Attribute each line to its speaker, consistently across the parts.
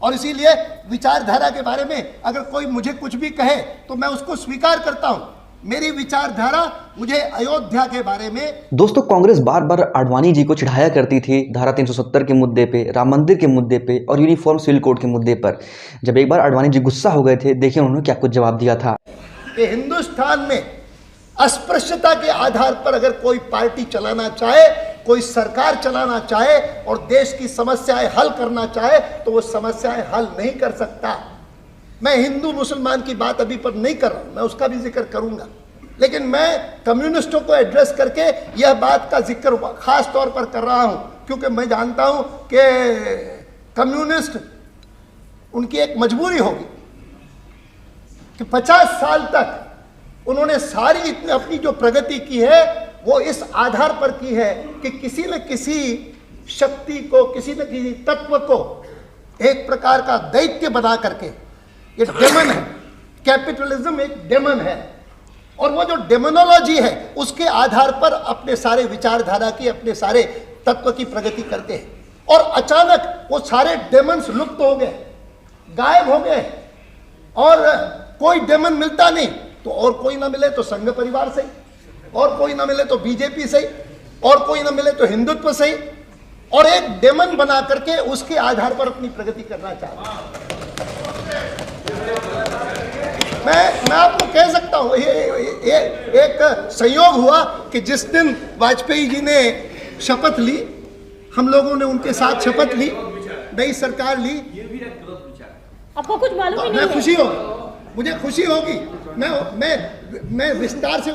Speaker 1: और इसीलिए विचारधारा के बारे में अगर कोई मुझे कुछ भी कहे तो मैं उसको स्वीकार करता हूं। मेरी विचारधारा मुझे अयोध्या के बारे में।
Speaker 2: दोस्तों, कांग्रेस बार बार आडवाणी जी को चिढ़ाया करती थी धारा 370 के मुद्दे पे, राम मंदिर के मुद्दे पे और यूनिफॉर्म सिविल कोड के मुद्दे पर। जब एक बार आडवाणी जी गुस्सा हो गए थे, देखिए उन्होंने क्या कुछ जवाब दिया था।
Speaker 1: कि हिंदुस्तान में अस्पृश्यता के आधार पर अगर कोई पार्टी चलाना चाहे, कोई सरकार चलाना चाहे और देश की समस्याएं हल करना चाहे तो वो समस्याएं हल नहीं कर सकता। मैं हिंदू मुसलमान की बात अभी पर नहीं कर रहा हूं, मैं उसका भी जिक्र करूंगा, लेकिन मैं कम्युनिस्टों को एड्रेस करके यह बात का जिक्र खास तौर पर कर रहा हूं, क्योंकि मैं जानता हूं कि कम्युनिस्ट उनकी एक मजबूरी होगी कि 50 साल तक उन्होंने सारी अपनी जो प्रगति की है वो इस आधार पर की है कि किसी न किसी शक्ति को, किसी न किसी तत्व को एक प्रकार का दैत्य बना करके, ये डेमन है, कैपिटलिज्म एक डेमन है, और वो जो डेमोनोलॉजी है उसके आधार पर अपने सारे विचारधारा की, अपने सारे तत्व की प्रगति करते हैं। और अचानक वो सारे डेमन्स लुप्त हो गए, गायब हो गए, और कोई डेमन मिलता नहीं तो और कोई ना मिले तो संघ परिवार से, और कोई ना मिले तो बीजेपी से, और कोई ना मिले तो हिंदुत्व से, और एक डेमन बना करके उसके आधार पर अपनी प्रगति करना चाहते हैं। मैं आपको कह सकता हूं, ये एक संयोग हुआ कि जिस दिन वाजपेयी जी ने शपथ ली, हम लोगों ने उनके साथ शपथ ली, नई सरकार ली।
Speaker 3: आपको कुछ मालूम ही नहीं है?
Speaker 1: खुशी होगी, मुझे खुशी होगी। मैं विस्तार से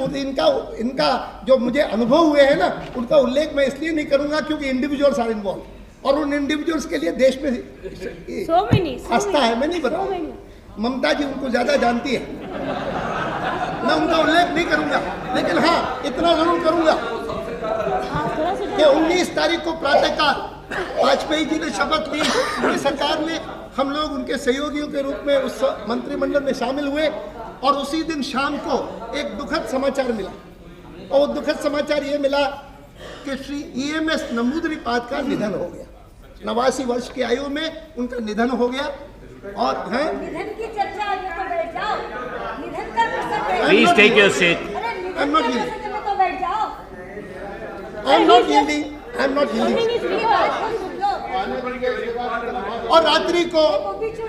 Speaker 1: इनका जो मुझे अनुभव हुए हैं ना, उनका उल्लेख मैं इसलिए नहीं करूंगा क्योंकि इंडिविजुअल्स आर इन्वॉल्व, और उन इंडिविजुअल्स के लिए देश में आस्था है। मैं नहीं बताऊंगा, ममता जी उनको ज्यादा जानती है, मैं उनका उल्लेख नहीं करूंगा, लेकिन हाँ इतना जरूर करूंगा कि 19 तारीख को प्रातःकाल वाजपेयी जी ने शपथ ली, उनकी सरकार ने, हम लोग उनके सहयोगियों के रूप में उस मंत्रिमंडल में शामिल हुए, और उसी दिन शाम को एक दुखद समाचार मिला, और वो दुखद समाचार ये मिला कि श्री EMS नंबूदरीपाद का निधन हो गया। 89 वर्ष की आयु में उनका निधन हो गया। और
Speaker 3: निधन की चर्चा आगे तो बैठ जाओ, निधन का प्रसंग है।
Speaker 4: Please take your seat.
Speaker 3: अरे निधन के प्रसंग में तो बैठ जाओ।
Speaker 1: I'm not yielding. और रात्रि को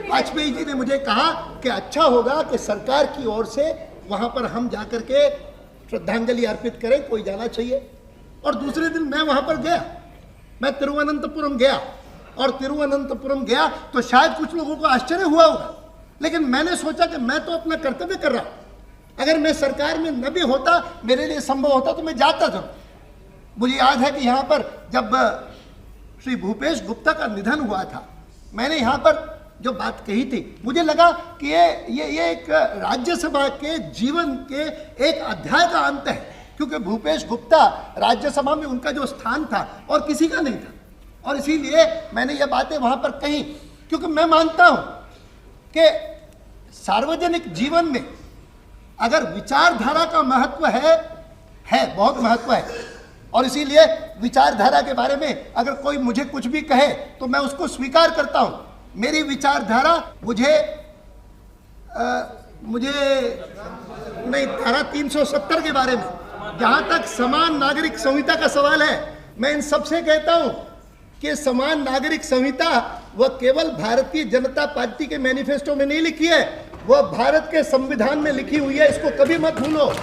Speaker 1: वाजपेयी जी ने मुझे कहा कि अच्छा होगा कि सरकार की ओर से वहां पर हम जाकर के श्रद्धांजलि अर्पित करें, कोई जाना चाहिए। और दूसरे दिन मैं वहां पर गया, मैं तिरुवनंतपुरम गया, और तिरुवनंतपुरम गया तो शायद कुछ लोगों को आश्चर्य हुआ होगा, लेकिन मैंने सोचा कि मैं तो अपना कर्तव्य कर रहा हूं। अगर मैं सरकार में न भी होता, मेरे लिए संभव होता तो मैं जाता था। मुझे याद है कि यहाँ पर जब श्री भूपेश गुप्ता का निधन हुआ था, मैंने यहाँ पर जो बात कही थी, मुझे लगा कि ये एक राज्यसभा के जीवन के एक अध्याय का अंत है, क्योंकि भूपेश गुप्ता राज्यसभा में उनका जो स्थान था और किसी का नहीं था। और इसीलिए मैंने ये बातें वहाँ पर कही, क्योंकि मैं मानता हूँ कि सार्वजनिक जीवन में अगर विचारधारा का महत्व है बहुत महत्व है, और इसीलिए विचारधारा के बारे में अगर कोई मुझे कुछ भी कहे तो मैं उसको स्वीकार करता हूं। मेरी विचारधारा मुझे नहीं, धारा 370 के बारे में, जहां तक समान नागरिक संहिता का सवाल है, मैं इन सबसे कहता हूं कि समान नागरिक संहिता वह केवल भारतीय जनता पार्टी के मैनिफेस्टो में नहीं लिखी है, वह भारत के संविधान में लिखी हुई है, इसको कभी मत भूलो।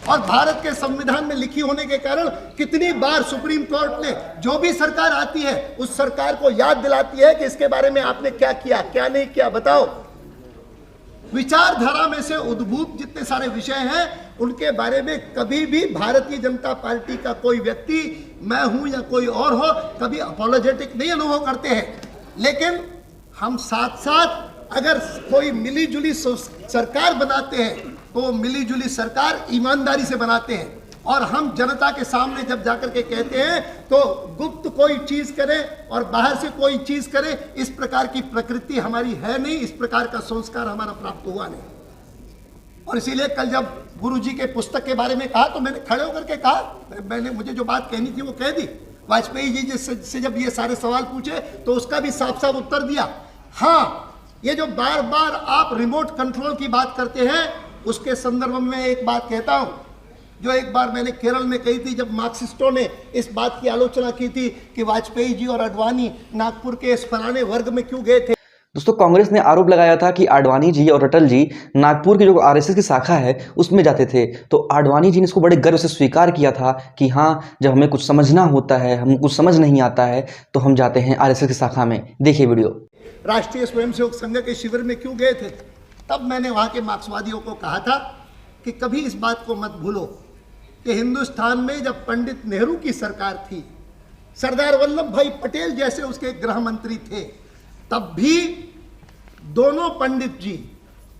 Speaker 1: और भारत के संविधान में लिखी होने के कारण कितनी बार सुप्रीम कोर्ट ने जो भी सरकार आती है उस सरकार को याद दिलाती है कि इसके बारे में आपने क्या किया, क्या नहीं किया, बताओ। विचारधारा में से उद्भूत जितने सारे विषय हैं उनके बारे में कभी भी भारतीय जनता पार्टी का कोई व्यक्ति, मैं हूं या कोई और हो, कभी अपॉलोजेटिक नहीं अनुभव करते हैं। लेकिन हम साथ साथ अगर कोई मिली जुली सरकार बनाते हैं तो मिली जुली सरकार ईमानदारी से बनाते हैं, और हम जनता के सामने जब जाकर के कहते हैं तो गुप्त कोई चीज करे और बाहर से कोई चीज करे, इस प्रकार की प्रकृति हमारी है नहीं, इस प्रकार का संस्कार हमारा प्राप्त हुआ नहीं। और इसीलिए कल जब गुरुजी के पुस्तक के बारे में कहा तो मैंने खड़े होकर के कहा, मुझे जो बात कहनी थी वो कह दी। वाजपेयी जी से जब ये सारे सवाल पूछे तो उसका भी साफ साफ उत्तर दिया हाँ, ये जो बार बार आप रिमोट कंट्रोल की बात करते हैं, उसके संदर्भ में एक बात कहता हूं, जो एक बार मैंने केरल में कही थी, जब मार्क्सिस्टों ने इस बात की आलोचना की थी कि वाजपेयी जी और आडवाणी नागपुर के इस फलाने वर्ग में क्यों गए थे।
Speaker 2: दोस्तों, कांग्रेस ने आरोप लगाया था कि आडवाणी जी और अटल जी नागपुर की जो आरएसएस की शाखा है उसमें जाते थे, तो आडवाणी जी ने इसको बड़े गर्व से स्वीकार किया था कि हाँ, जब हमें कुछ समझना होता है, हमें कुछ समझ नहीं आता है, तो हम जाते हैं आरएसएस की शाखा में। देखिए वीडियो।
Speaker 1: राष्ट्रीय स्वयंसेवक संघ के शिविर में क्यों गए थे, तब मैंने वहाँ के मार्क्सवादियों को कहा था कि कभी इस बात को मत भूलो कि हिंदुस्तान में जब पंडित नेहरू की सरकार थी, सरदार वल्लभ भाई पटेल जैसे उसके गृह मंत्री थे, तब भी दोनों पंडित जी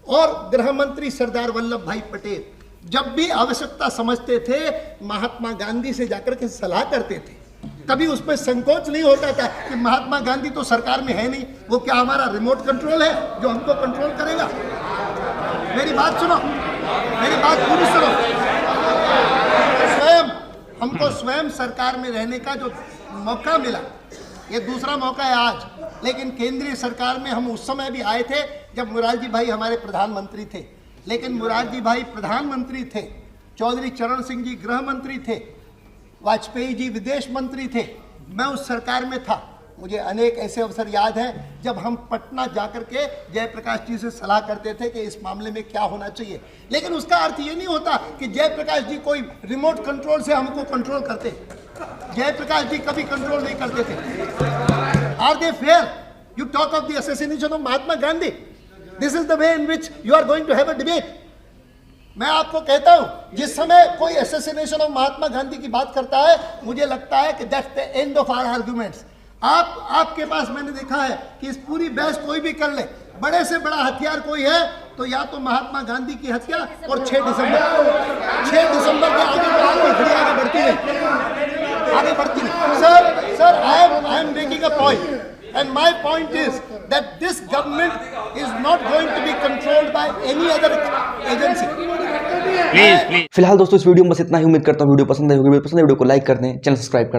Speaker 1: और गृह मंत्री सरदार वल्लभ भाई पटेल जब भी आवश्यकता समझते थे, महात्मा गांधी से जाकर के सलाह करते थे। कभी उसमें संकोच नहीं होता था कि महात्मा गांधी तो सरकार में है नहीं, वो क्या हमारा रिमोट कंट्रोल है जो हमको कंट्रोल करेगा। मेरी बात सुनो, मेरी बात पूरी सुनो। हमको स्वयं सरकार में रहने का जो मौका मिला, ये दूसरा मौका है आज, लेकिन केंद्रीय सरकार में हम उस समय भी आए थे जब मोरारजी भाई हमारे प्रधानमंत्री थे, लेकिन मोरारजी भाई प्रधानमंत्री थे, चौधरी चरण सिंह जी गृह मंत्री थे, वाजपेयी जी विदेश मंत्री थे, मैं उस सरकार में था। मुझे अनेक ऐसे अवसर याद हैं जब हम पटना जाकर के जयप्रकाश जी से सलाह करते थे कि इस मामले में क्या होना चाहिए, लेकिन उसका अर्थ ये नहीं होता कि जयप्रकाश जी कोई रिमोट कंट्रोल से हमको कंट्रोल करते। जयप्रकाश जी कभी कंट्रोल नहीं करते थे। Are they fair? You talk of the assassination of Mahatma Gandhi, this is the way in which you are going to have a debate. मैं आपको कहता हूं, जिस समय कोई असैसिनेशन ऑफ महात्मा गांधी की बात करता है, मुझे लगता है कि that's the end of our arguments. आपके पास मैंने देखा है कि इस पूरी बहस कोई भी कर ले, बड़े से बड़ा हथियार कोई है तो या तो महात्मा गांधी की हत्या और 6 दिसंबर के आगे तो आपकी घड़ी आगे बढ़ती नहीं, आगे बढ़ती नहीं। Sir I am making a point and my point is that this government is not going to be controlled by any other agency.
Speaker 2: फिलहाल दोस्तों, इस वीडियो में बस इतना ही। उम्मीद करता हूँ वीडियो पसंद आई होगी। वीडियो पसंद है, वीडियो को लाइक कर दें, चैनल सब्सक्राइब कर दें।